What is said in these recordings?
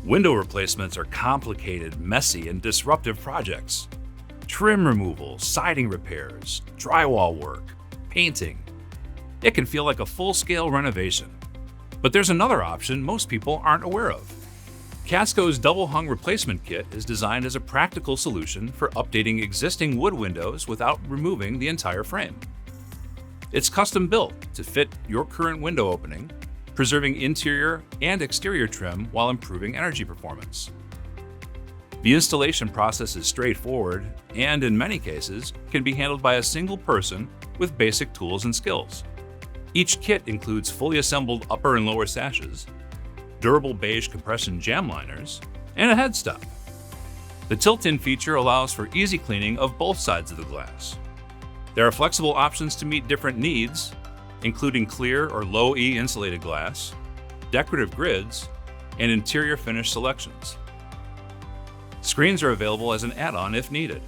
Window replacements are complicated, messy, and disruptive projects. Trim removal, siding repairs, drywall work, painting. It can feel like a full-scale renovation. But there's another option most people aren't aware of. Casco's double-hung replacement kit is designed as a practical solution for updating existing wood windows without removing the entire frame. It's custom-built to fit your current window opening, preserving interior and exterior trim while improving energy performance. The installation process is straightforward and, in many cases, can be handled by a single person with basic tools and skills. Each kit includes fully assembled upper and lower sashes, durable beige compression jam liners, and a headstop. The tilt-in feature allows for easy cleaning of both sides of the glass. There are flexible options to meet different needs, including clear or low-E insulated glass, decorative grids, and interior finish selections. Screens are available as an add-on if needed.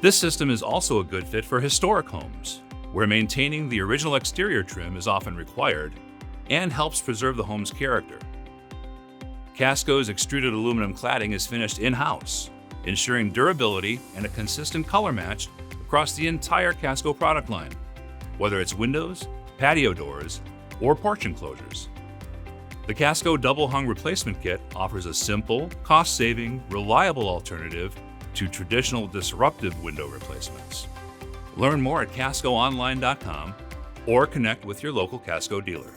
This system is also a good fit for historic homes, where maintaining the original exterior trim is often required and helps preserve the home's character. Casco's extruded aluminum cladding is finished in-house, ensuring durability and a consistent color match across the entire Casco product line, whether it's windows, patio doors, or porch enclosures. The Casco double-hung replacement kit offers a simple, cost-saving, reliable alternative to traditional disruptive window replacements. Learn more at cascoonline.com or connect with your local Casco dealer.